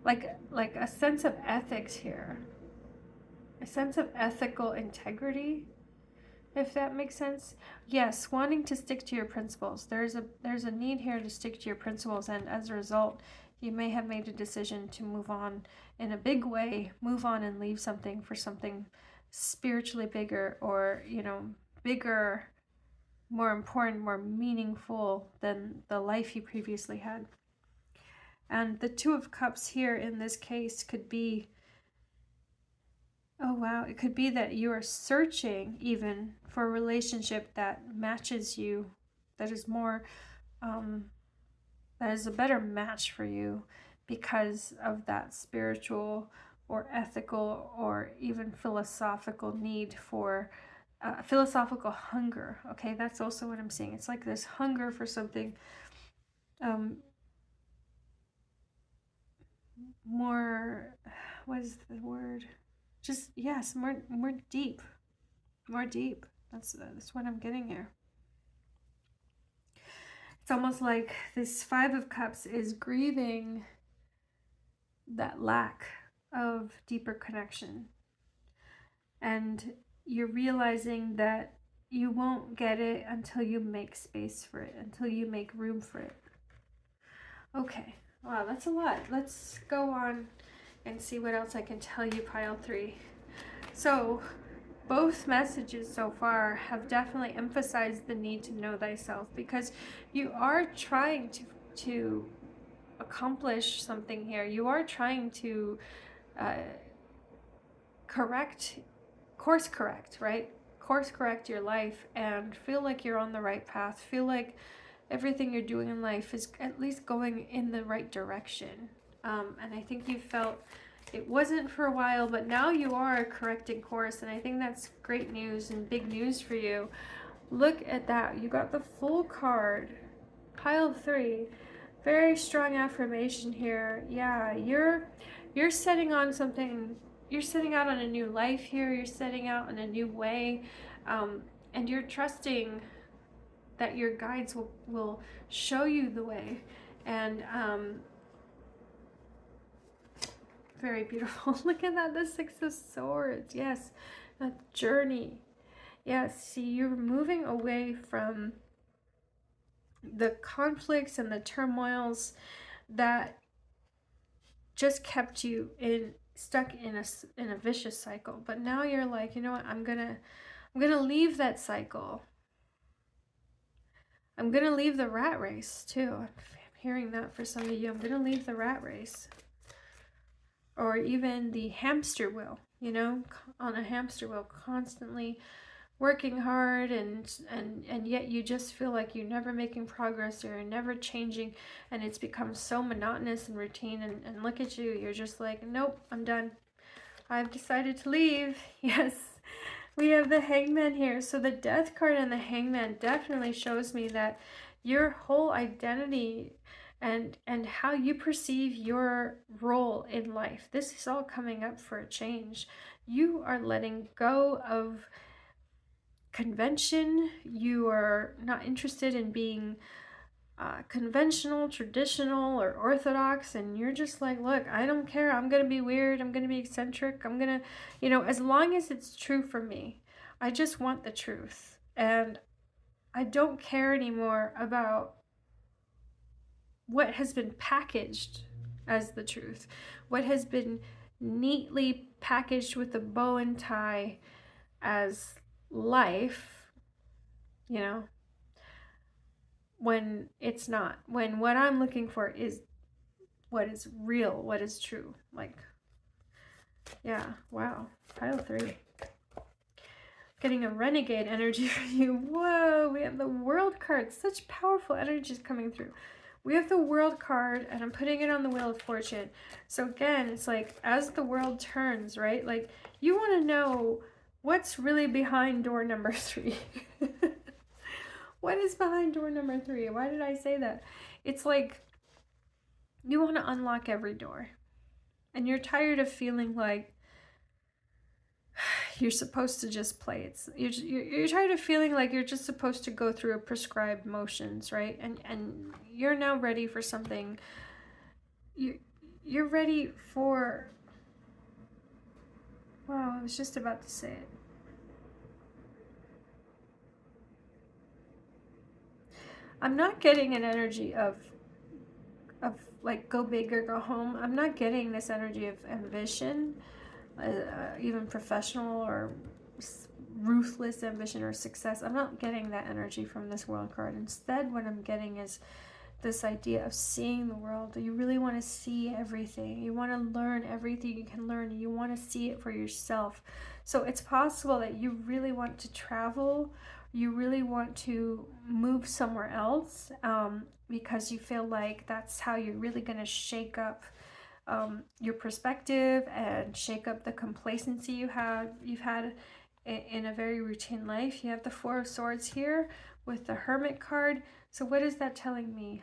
like a sense of ethics here, a sense of ethical integrity, if that makes sense. Yes, wanting to stick to your principles. There's a need here to stick to your principles, and as a result, you may have made a decision to move on in a big way, move on and leave something for something spiritually bigger, or, you know, bigger, more important, more meaningful than the life you previously had. And the Two of Cups here in this case could be, oh wow, it could be that you are searching even for a relationship that matches you, that is more, that is a better match for you because of that spiritual or ethical or even philosophical need for philosophical hunger. Okay, that's also what I'm seeing. It's like this hunger for something more, what is the word? Just, yes, more deep. More deep. That's what I'm getting here. It's almost like this Five of Cups is grieving that lack of deeper connection. And you're realizing that you won't get it until you make space for it, until you make room for it. Okay, wow, that's a lot. Let's go on and see what else I can tell you, pile 3. So, both messages so far have definitely emphasized the need to know thyself, because you are trying to accomplish something here. You are trying to course correct, right? Course correct your life and feel like you're on the right path. Feel like everything you're doing in life is at least going in the right direction. And I think you felt it wasn't for a while, but now you are correcting course, and I think that's great news and big news for you. Look at that. You got the Full card. Pile 3. Very strong affirmation here. Yeah, you're setting on something. You're setting out on a new life here. You're setting out in a new way, and you're trusting that your guides will show you the way. And very beautiful. Look at that, the Six of Swords. Yes, a journey. Yes, see, you're moving away from the conflicts and the turmoils that just kept you stuck in a vicious cycle. But now you're like, you know what, I'm gonna leave that cycle. I'm gonna leave the rat race too. I'm hearing that for some of you. I'm gonna leave the rat race. Or even the hamster wheel, you know, on a hamster wheel, constantly working hard, and yet you just feel like you're never making progress, or you're never changing, and it's become so monotonous and routine, and look at you, you're just like, nope, I'm done. I've decided to leave. Yes, we have the Hangman here. So the Death card and the Hangman definitely shows me that your whole identity and how you perceive your role in life, this is all coming up for a change. You are letting go of convention. You are not interested in being conventional, traditional, or orthodox, and you're just like, look, I don't care. I'm gonna be weird. I'm gonna be eccentric. I'm gonna, you know, as long as it's true for me. I just want the truth, and I don't care anymore about what has been packaged as the truth, what has been neatly packaged with a bow and tie as life, you know, when it's not. When what I'm looking for is what is real, what is true. Like, yeah, wow. Pile 3. getting a renegade energy for you. Whoa, we have the World card. Such powerful energies coming through. We have the World card, and I'm putting it on the Wheel of Fortune. So again, it's like, as the world turns, right? Like, you want to know what's really behind door number 3. What is behind door number 3? Why did I say that? It's like, you want to unlock every door. And you're tired of feeling like you're supposed to just play it. You're tired of feeling like you're just supposed to go through a prescribed motions, right? And you're now ready for something. You're ready for... Wow, I was just about to say it. I'm not getting an energy of like go big or go home. I'm not getting this energy of ambition, even professional or ruthless ambition or success. I'm not getting that energy from this World card. Instead, what I'm getting is this idea of seeing the world. You really want to see everything. You want to learn everything you can learn. You want to see it for yourself. So it's possible that you really want to travel. You really want to move somewhere else, because you feel like that's how you're really going to shake up your perspective and shake up the complacency you've had in a very routine life. You have the Four of Swords here with the Hermit card. So what is that telling me?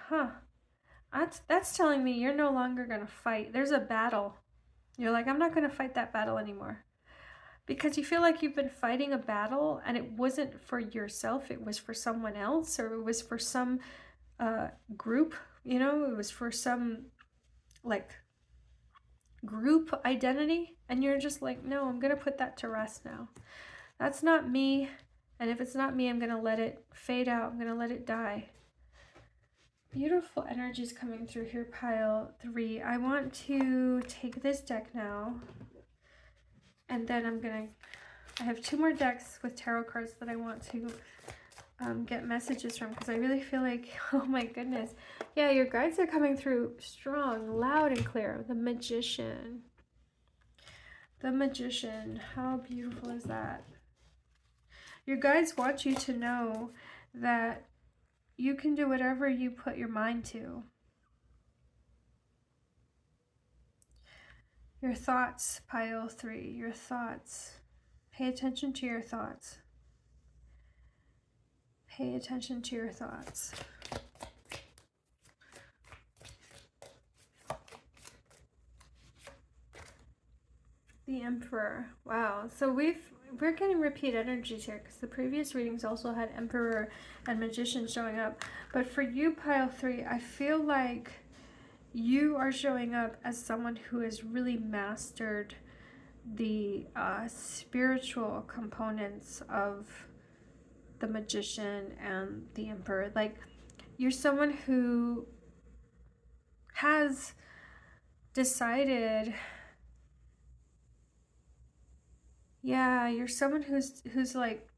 That's telling me you're no longer going to fight. There's a battle. You're like, I'm not going to fight that battle anymore. Because you feel like you've been fighting a battle and it wasn't for yourself, it was for someone else, or it was for some group, you know, it was for some like group identity, and you're just like, no, I'm gonna put that to rest now. That's not me, and if it's not me, I'm gonna let it fade out. I'm gonna let it die. Beautiful energies coming through here, pile 3. I want to take this deck now, and then I have 2 more decks with tarot cards that I want to get messages from, because I really feel like, oh my goodness, yeah, your guides are coming through strong, loud and clear. The Magician. The Magician. How beautiful is that? Your guides want you to know that you can do whatever you put your mind to. Your thoughts, pile 3. Your thoughts. Pay attention to your thoughts. Pay attention to your thoughts. The Emperor. Wow. So we're getting repeat energies here, because the previous readings also had Emperor and Magician showing up. But for you, pile 3, I feel like you are showing up as someone who has really mastered the spiritual components of the Magician and the Emperor. Like, you're someone who has decided, yeah, you're someone who's like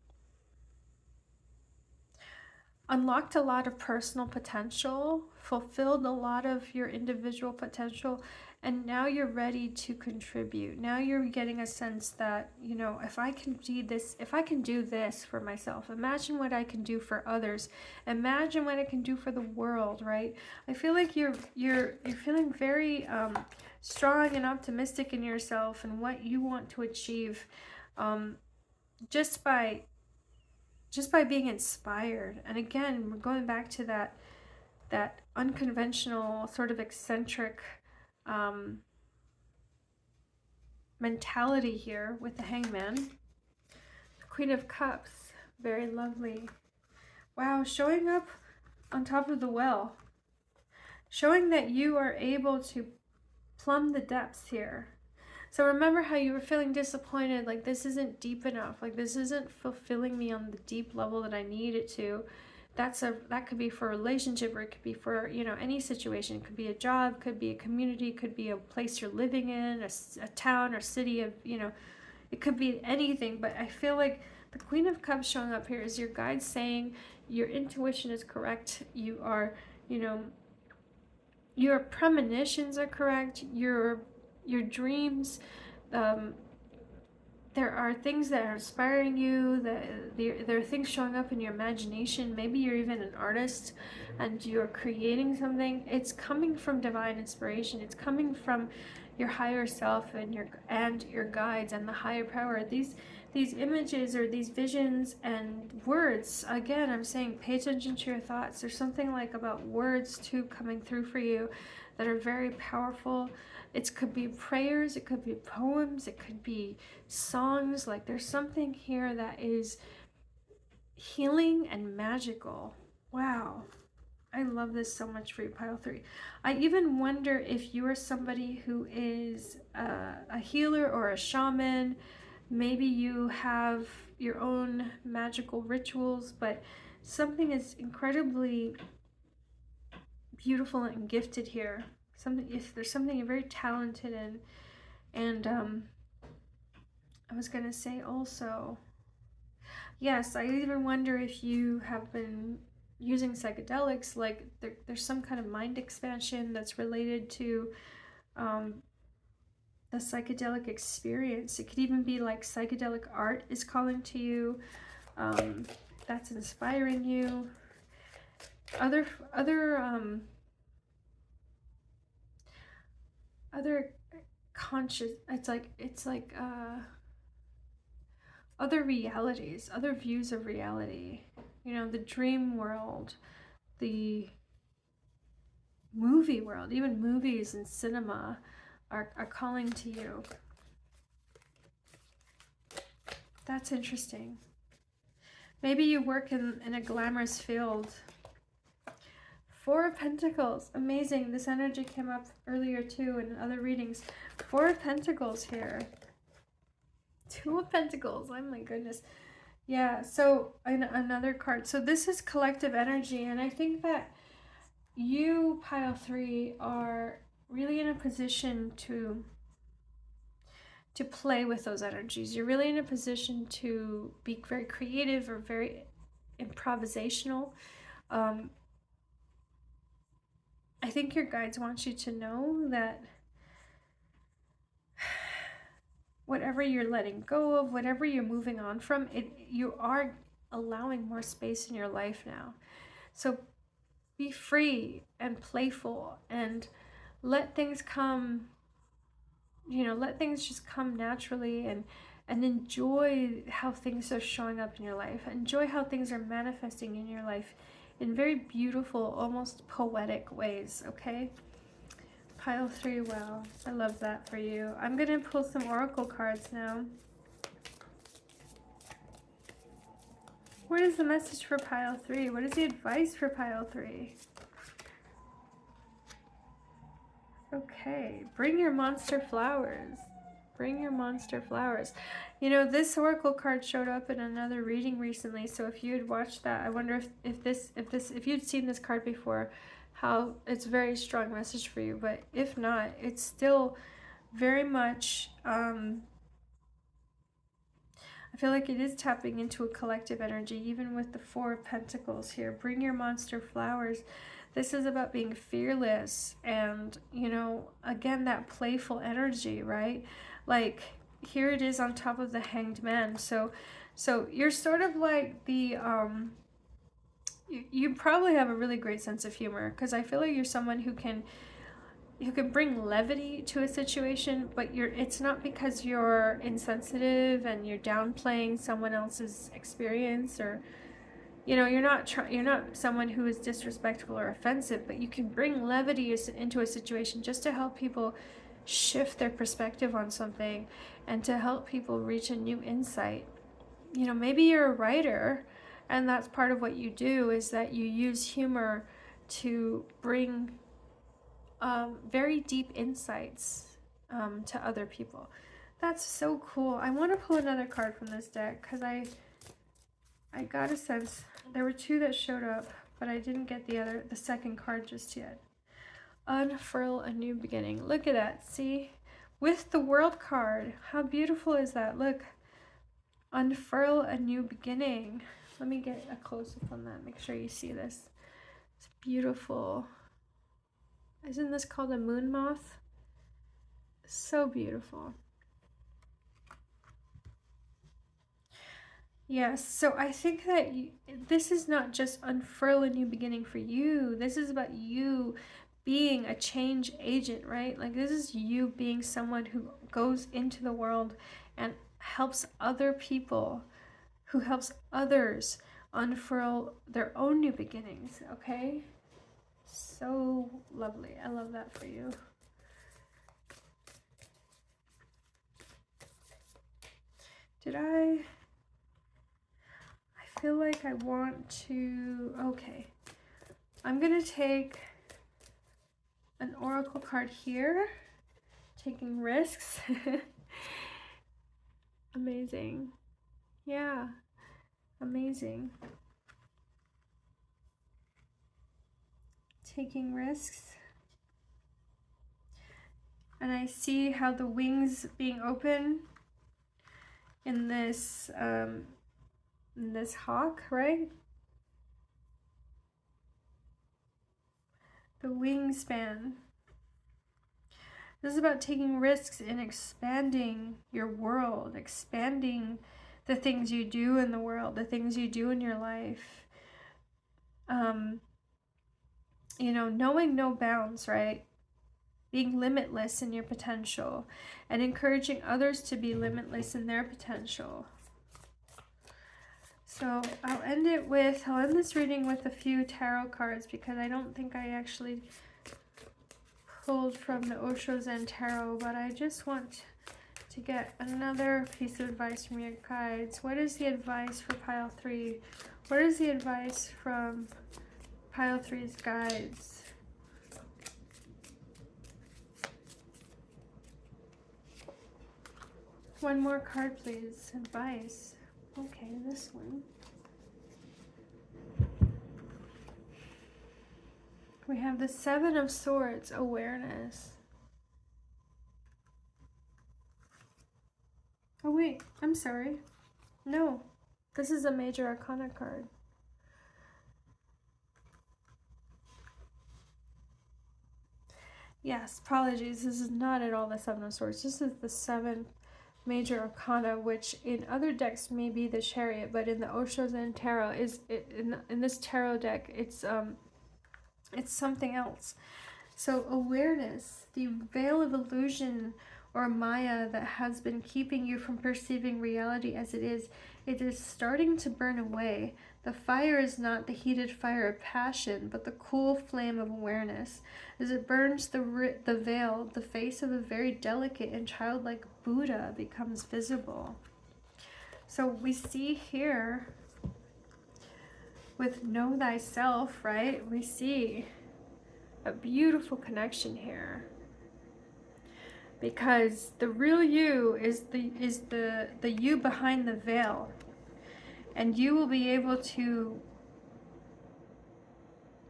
unlocked a lot of personal potential, fulfilled a lot of your individual potential, and now you're ready to contribute. Now you're getting a sense that, you know, if I can do this for myself, imagine what I can do for others. Imagine what I can do for the world, right? I feel like you're feeling very strong and optimistic in yourself and what you want to achieve, just by being inspired. And again, we're going back to that unconventional, sort of eccentric mentality here with the Hangman. The Queen of Cups, very lovely. Wow, showing up on top of the well, showing that you are able to plumb the depths here. So remember how you were feeling disappointed, like this isn't deep enough, like this isn't fulfilling me on the deep level that I need it to. That could be for a relationship, or it could be for, you know, any situation. It could be a job, could be a community, could be a place you're living in, a town or city of, you know, it could be anything. But I feel like the Queen of Cups showing up here is your guide saying your intuition is correct. You are, you know, your premonitions are correct. Your dreams, there are things that are inspiring you, that there are things showing up in your imagination. Maybe you're even an artist and you're creating something. It's coming from divine inspiration. It's coming from your higher self and your guides and the higher power. These images or these visions and words, again, I'm saying pay attention to your thoughts. There's something like about words too coming through for you that are very powerful. It could be prayers, it could be poems, it could be songs. Like there's something here that is healing and magical. Wow. I love this so much for you, pile 3. I even wonder if you are somebody who is a healer or a shaman. Maybe you have your own magical rituals, but something is incredibly beautiful and gifted here. If there's something you're very talented in. And I was gonna say also, yes, I even wonder if you have been using psychedelics. Like there's some kind of mind expansion that's related to the psychedelic experience. It could even be like psychedelic art is calling to you, that's inspiring you. Other conscious, it's like other realities, other views of reality, you know, the dream world, the movie world, even movies and cinema are calling to you. That's interesting. Maybe you work in a glamorous field. 4 of Pentacles, amazing. This energy came up earlier too in other readings. 4 of Pentacles here. 2 of Pentacles, oh my goodness. Yeah, so another card. So this is collective energy, and I think that you, pile 3, are really in a position to play with those energies. You're really in a position to be very creative or very improvisational. I think your guides want you to know that whatever you're letting go of, whatever you're moving on from, you are allowing more space in your life now. So be free and playful and let things come, you know, let things just come naturally, and enjoy how things are showing up in your life. Enjoy how things are manifesting in your life in very beautiful, almost poetic ways, okay? Pile 3, wow, I love that for you. I'm going to pull some oracle cards now. What is the message for pile 3? What is the advice for pile 3? Okay, bring your monster flowers. Bring your monster flowers. You know, this oracle card showed up in another reading recently, so if you had watched that, I wonder if you'd seen this card before, how it's a very strong message for you. But if not, it's still very much I feel like it is tapping into a collective energy, even with the 4 of Pentacles here. Bring your monster flowers. This is about being fearless and, you know, again, that playful energy, right? Like here it is on top of the Hanged Man. So you're sort of like the you probably have a really great sense of humor, because I feel like you're someone who can bring levity to a situation, but it's not because you're insensitive and you're downplaying someone else's experience, or you know, you're not someone who is disrespectful or offensive, but you can bring levity into a situation just to help people shift their perspective on something and to help people reach a new insight. You know, maybe you're a writer and that's part of what you do, is that you use humor to bring very deep insights to other people. That's so cool. I want to pull another card from this deck because I got a sense. There were 2 that showed up, but I didn't get the second card just yet. Unfurl a new beginning. Look at that. See? With the World card. How beautiful is that? Look. Unfurl a new beginning. Let me get a close-up on that. Make sure you see this. It's beautiful. Isn't this called a moon moth? So beautiful. Yes, so I think that this is not just unfurl a new beginning for you. This is about you being a change agent, right? Like this is you being someone who goes into the world and helps other people, who helps others unfurl their own new beginnings, okay? So lovely. I love that for you. I feel like I want to, okay. I'm gonna take an oracle card here, taking risks. Amazing. Yeah, amazing. Taking risks. And I see how the wings being open in this hawk, right? The wingspan. This is about taking risks and expanding your world, expanding the things you do in the world, the things you do in your life. You know, knowing no bounds, right? Being limitless in your potential and encouraging others to be limitless in their potential. So I'll end this reading with a few tarot cards because I don't think I actually pulled from the Osho Zen Tarot, but I just want to get another piece of advice from your guides. What is the advice for pile 3? What is the advice from pile 3's guides? One more card, please. Advice. Okay, this one. We have the Seven of Swords, awareness. Oh wait, I'm sorry. No, this is a Major Arcana card. Yes, apologies. This is not at all the Seven of Swords. This is the 7th Major Arcana, which in other decks may be the Chariot, but in the Osho Zen Tarot in this tarot deck, it's something else. So awareness, the veil of illusion or Maya that has been keeping you from perceiving reality as it is starting to burn away. The fire is not the heated fire of passion, but the cool flame of awareness. As it burns the veil, the face of a very delicate and childlike Buddha becomes visible. So we see here with Know Thyself, right? We see a beautiful connection here. Because the real you is the you behind the veil. And you will be able to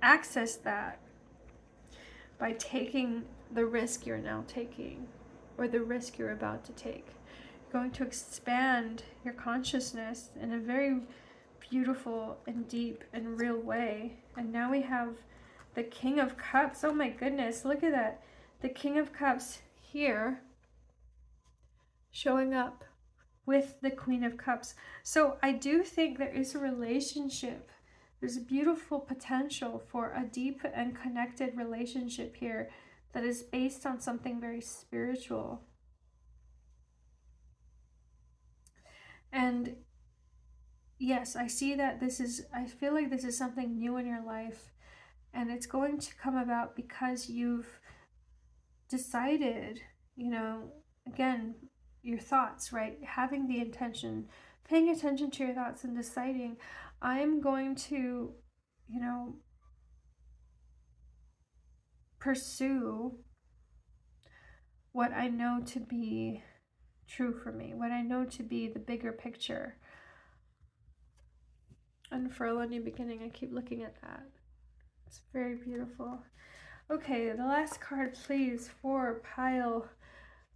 access that by taking the risk you're now taking, or the risk you're about to take. You're going to expand your consciousness in a very beautiful and deep and real way. And now we have the King of Cups. Oh my goodness, look at that. The King of Cups here showing up with the Queen of Cups. So I do think there is a relationship. There's a beautiful potential for a deep and connected relationship here that is based on something very spiritual. And yes, I see that I feel like this is something new in your life, and it's going to come about because you've decided, you know, again, your thoughts, right? Having the intention, paying attention to your thoughts and deciding, I'm going to, you know, pursue what I know to be true for me, what I know to be the bigger picture. Unfurl a new beginning. I keep looking at that. It's very beautiful. Okay, the last card, please, for pile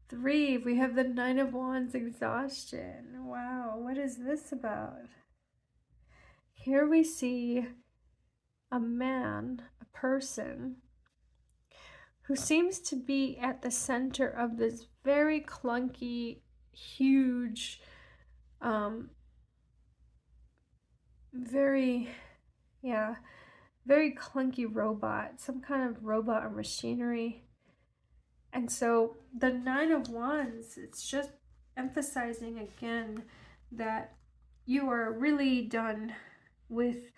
3. We have the Nine of Wands, exhaustion. Wow, what is this about? Here we see a man, a person, who seems to be at the center of this very clunky, huge very, yeah, very clunky robot, some kind of robot or machinery. And so the Nine of Wands, it's just emphasizing again that you are really done with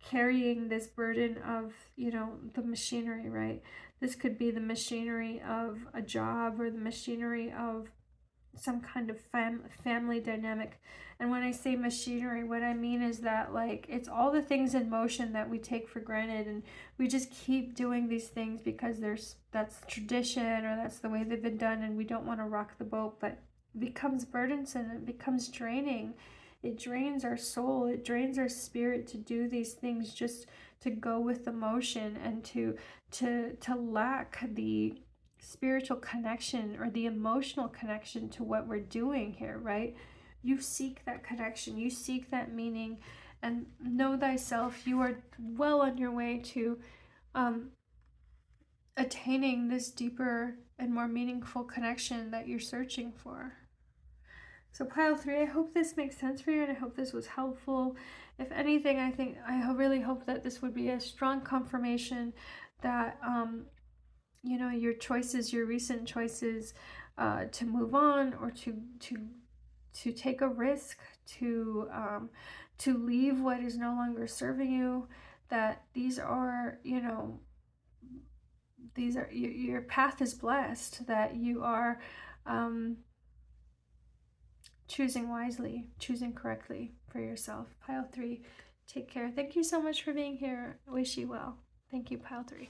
carrying this burden of, you know, the machinery, right? This could be the machinery of a job or the machinery of some kind of family dynamic. And when I say machinery, what I mean is that, like, it's all the things in motion that we take for granted, and we just keep doing these things because that's tradition or that's the way they've been done, and we don't want to rock the boat. But it becomes burdensome, it becomes draining. It drains our soul, it drains our spirit to do these things, just to go with the motion, and to lack the spiritual connection or the emotional connection to what we're doing here, right? You seek that connection, you seek that meaning, and know thyself. You are well on your way to attaining this deeper and more meaningful connection that you're searching for. So pile 3, I hope this makes sense for you, and I hope this was helpful. If anything, I really hope that this would be a strong confirmation that you know, your choices, your recent choices, to move on, or to take a risk, to leave what is no longer serving you, that these are, you know, your path is blessed, that you are choosing wisely, choosing correctly for yourself. Pile 3, take care. Thank you so much for being here. I wish you well. Thank you, pile 3.